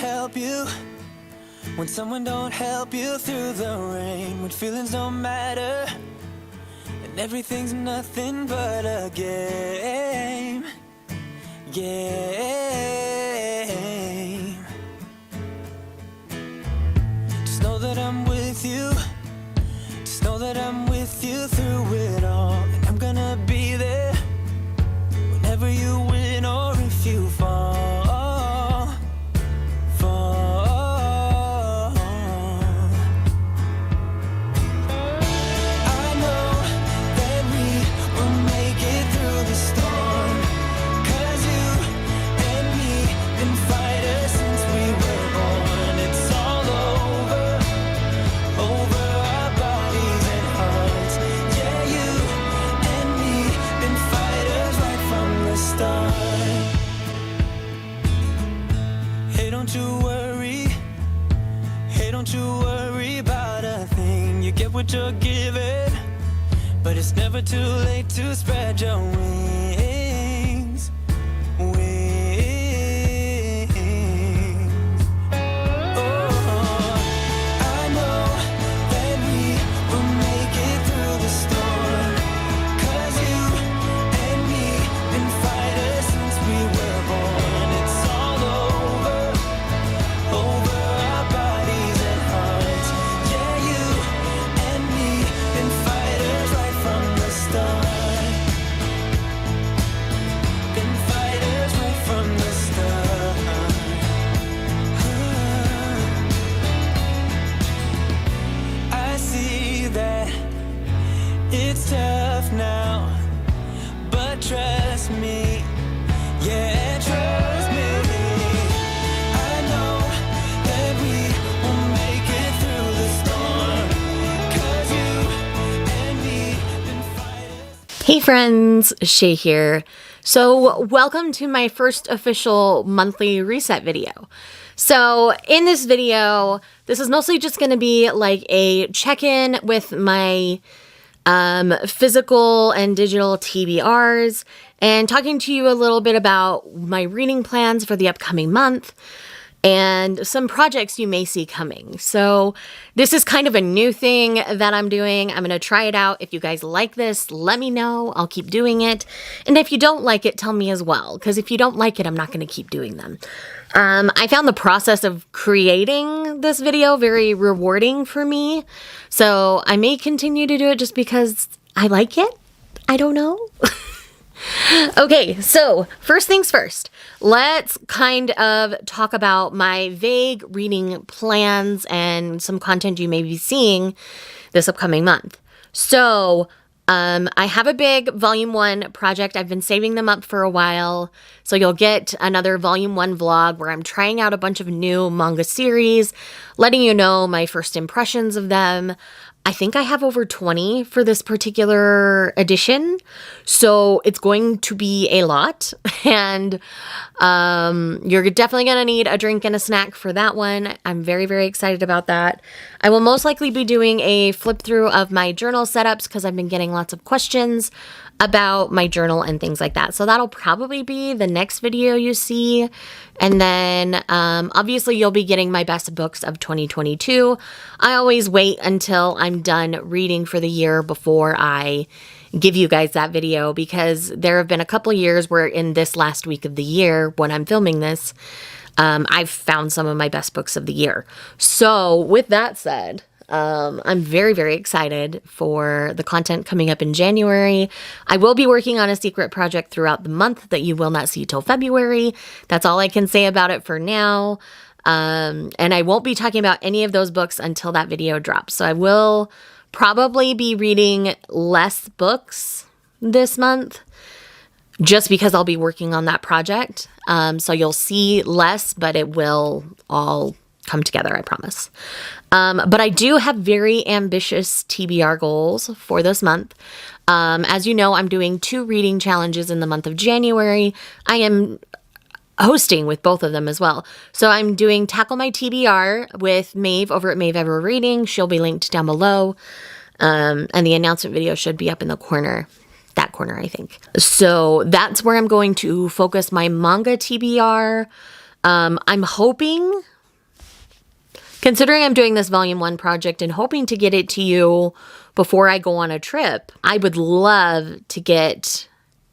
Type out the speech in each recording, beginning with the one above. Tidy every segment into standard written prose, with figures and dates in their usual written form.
help you, when someone don't help you through the rain, when feelings don't matter and everything's nothing but a game. Just know that I'm with you. Just know that I'm with you through it all. And I'm gonna be there whenever you win or if you fall. What you're given, but it's never too late to spread your wings. It's tough now, but trust me, yeah, trust me. I know that we will make it through the storm, 'cause you and me been fighting. Hey friends, Shay here. So welcome to my first official monthly reset video. So in this video, this is mostly just going to be like a check-in with my physical and digital TBRs and talking to you a little bit about my reading plans for the upcoming month and some projects you may see coming. So this is kind of a new thing that I'm doing. I'm going to try it out. If you guys like this, let me know. I'll keep doing it. And if you don't like it, tell me as well. Because if you don't like it, I'm not going to keep doing them. I found the process of creating this video very rewarding for me. So I may continue to do it just because I like it. I don't know. Okay, so first things first, let's kind of talk about my vague reading plans and some content you may be seeing this upcoming month. So I have a big volume 1 project. I've been saving them up for a while. So you'll get another volume 1 vlog where I'm trying out a bunch of new manga series, letting you know my first impressions of them. I think I have over 20 for this particular edition, so it's going to be a lot, and you're definitely going to need a drink and a snack for that one. I'm very, very excited about that. I will most likely be doing a flip through of my journal setups because I've been getting lots of questions about my journal and things like that. So that'll probably be the next video you see. And then obviously you'll be getting my best books of 2022. I always wait until I'm done reading for the year before I give you guys that video, because there have been a couple years where in this last week of the year when I'm filming this, I've found some of my best books of the year. So with that said, I'm very, very excited for the content coming up in January. I will be working on a secret project throughout the month that you will not see till February. That's all I can say about it for now. And I won't be talking about any of those books until that video drops. So I will probably be reading less books this month just because I'll be working on that project. So you'll see less, but it will all come together, I promise. But I do have very ambitious TBR goals for this month. As you know, I'm doing 2 reading challenges in the month of January. I am hosting with both of them as well. So I'm doing Tackle My TBR with Maeve over at Maeve Ever Reading. She'll be linked down below. And the announcement video should be up in the corner. That corner, I think. So that's where I'm going to focus my manga TBR. I'm hoping Considering I'm doing this volume 1 project and hoping to get it to you before I go on a trip, I would love to get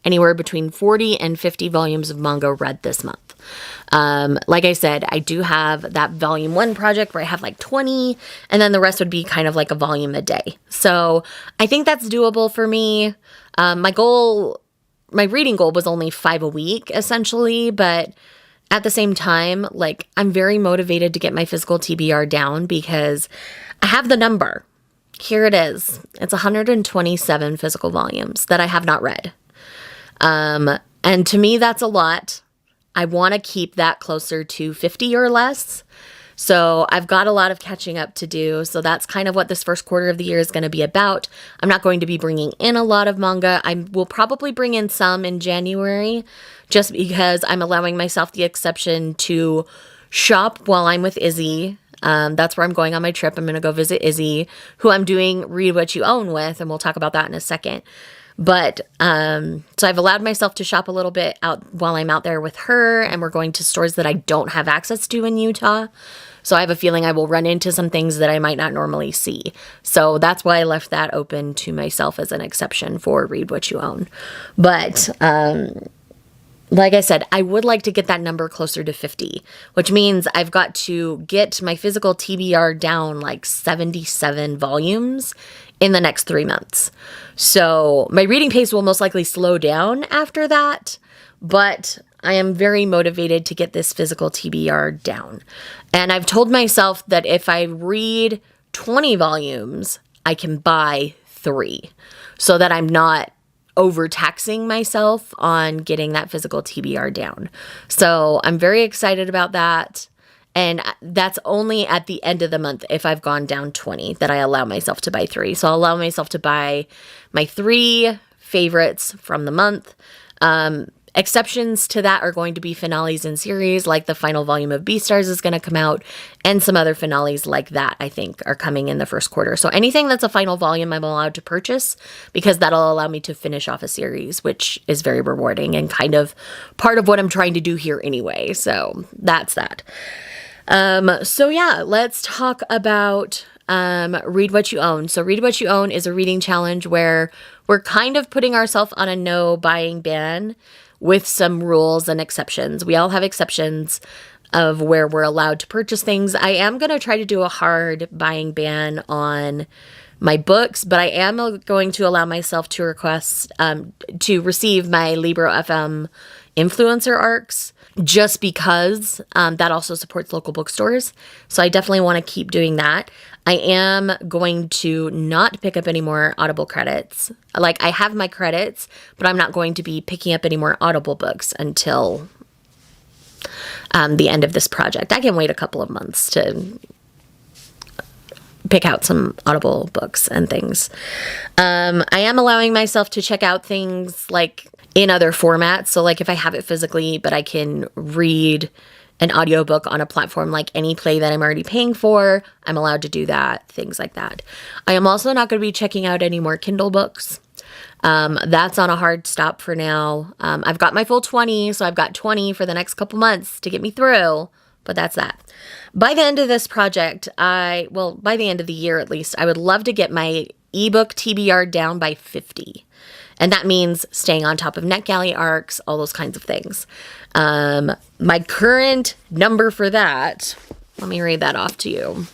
anywhere between 40 and 50 volumes of manga read this month. Like I said, I do have that volume 1 project where I have like 20, and then the rest would be kind of like a volume a day. So I think that's doable for me. My reading goal was only 5 a week essentially, but at the same time, like, I'm very motivated to get my physical TBR down because I have the number. Here it is. It's 127 physical volumes that I have not read. And to me, that's a lot. I want to keep that closer to 50 or less. So I've got a lot of catching up to do. So that's kind of what this first quarter of the year is going to be about. I'm not going to be bringing in a lot of manga. I will probably bring in some in January just because I'm allowing myself the exception to shop while I'm with Izzy. That's where I'm going on my trip. I'm going to go visit Izzy, who I'm doing Read What You Own with, and we'll talk about that in a second. But, so I've allowed myself to shop a little bit out while I'm out there with her, and we're going to stores that I don't have access to in Utah. So I have a feeling I will run into some things that I might not normally see. So that's why I left that open to myself as an exception for Read What You Own. But, like I said, I would like to get that number closer to 50, which means I've got to get my physical TBR down like 77 volumes in the next 3 months. So my reading pace will most likely slow down after that, but I am very motivated to get this physical TBR down. And I've told myself that if I read 20 volumes, I can buy 3 so that I'm not overtaxing myself on getting that physical TBR down. So I'm very excited about that. And that's only at the end of the month if I've gone down 20 that I allow myself to buy 3. So I'll allow myself to buy my 3 favorites from the month. Exceptions to that are going to be finales in series, like the final volume of Beastars is going to come out, and some other finales like that, I think, are coming in the first quarter. So anything that's a final volume, I'm allowed to purchase because that'll allow me to finish off a series, which is very rewarding and kind of part of what I'm trying to do here anyway. So that's that. So yeah, let's talk about Read What You Own. So Read What You Own is a reading challenge where we're kind of putting ourselves on a no buying ban with some rules and exceptions. We all have exceptions of where we're allowed to purchase things. I am going to try to do a hard buying ban on my books, but I am going to allow myself to request to receive my Libro FM influencer arcs, just because that also supports local bookstores. So I definitely want to keep doing that. I am going to not pick up any more Audible credits. Like, I have my credits, but I'm not going to be picking up any more Audible books until the end of this project. I can wait a couple of months to pick out some Audible books and things. I am allowing myself to check out things like in other formats. So like if I have it physically, but I can read an audiobook on a platform like Anyplay that I'm already paying for, I'm allowed to do that, things like that. I am also not going to be checking out any more Kindle books. That's on a hard stop for now. I've got my full 20, so I've got 20 for the next couple months to get me through, but that's that. By the end of this project, by the end of the year at least, I would love to get my ebook TBR down by 50. And that means staying on top of NetGalley arcs, all those kinds of things. My current number for that, let me read that off to you.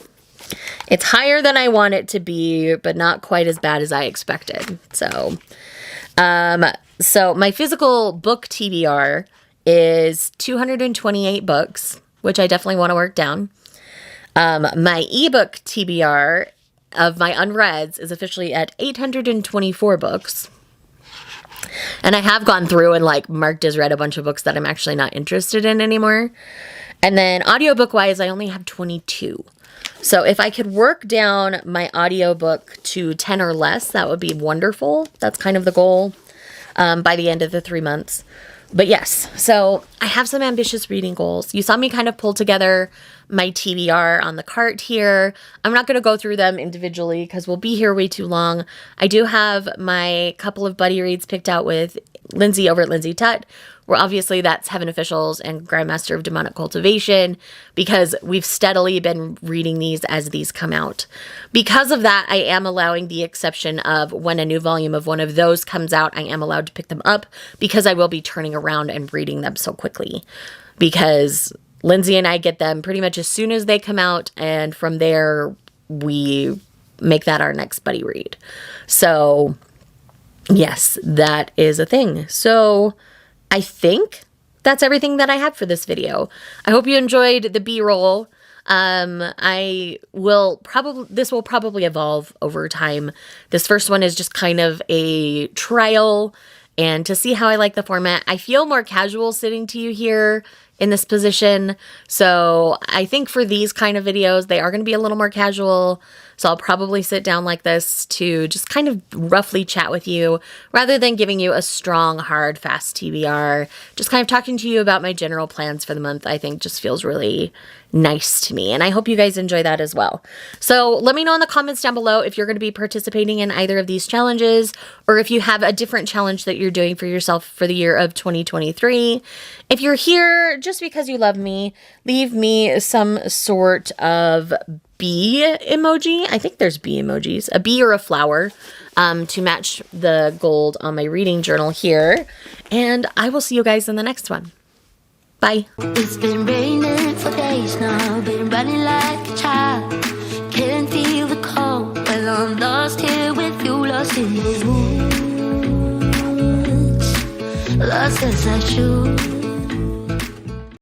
It's higher than I want it to be, but not quite as bad as I expected. So my physical book TBR is 228 books, which I definitely want to work down. My ebook TBR of my unreads is officially at 824 books. And I have gone through and like marked as read a bunch of books that I'm actually not interested in anymore. And then audiobook wise, I only have 22. So if I could work down my audiobook to 10 or less, that would be wonderful. That's kind of the goal by the end of the 3 months. But yes, so I have some ambitious reading goals. You saw me kind of pull together my TBR on the cart here. I'm not going to go through them individually because we'll be here way too long. I do have my couple of buddy reads picked out with Lindsay over at Lindsay Tut, where obviously that's Heaven Officials and Grandmaster of Demonic Cultivation, because we've steadily been reading these as these come out. Because of that, I am allowing the exception of when a new volume of one of those comes out, I am allowed to pick them up, because I will be turning around and reading them so quickly. Because Lindsay and I get them pretty much as soon as they come out, and from there, we make that our next buddy read. So yes, that is a thing. So I think that's everything that I have for this video. I hope you enjoyed the B-roll. This will probably evolve over time. This first one is just kind of a trial and to see how I like the format. I feel more casual sitting to you here in this position. So I think for these kind of videos, they are going to be a little more casual. So I'll probably sit down like this to just kind of roughly chat with you rather than giving you a strong, hard, fast TBR. Just kind of talking to you about my general plans for the month, I think just feels really nice to me. And I hope you guys enjoy that as well. So let me know in the comments down below if you're going to be participating in either of these challenges, or if you have a different challenge that you're doing for yourself for the year of 2023. If you're here just because you love me, leave me some sort of bee emoji. I think there's bee emojis, a bee or a flower, to match the gold on my reading journal here. And I will see you guys in the next one. Bye. It's been raining for days now, been running like a child. Can't feel the cold, well I'm lost here with you, lost in the woods. Lost as I should.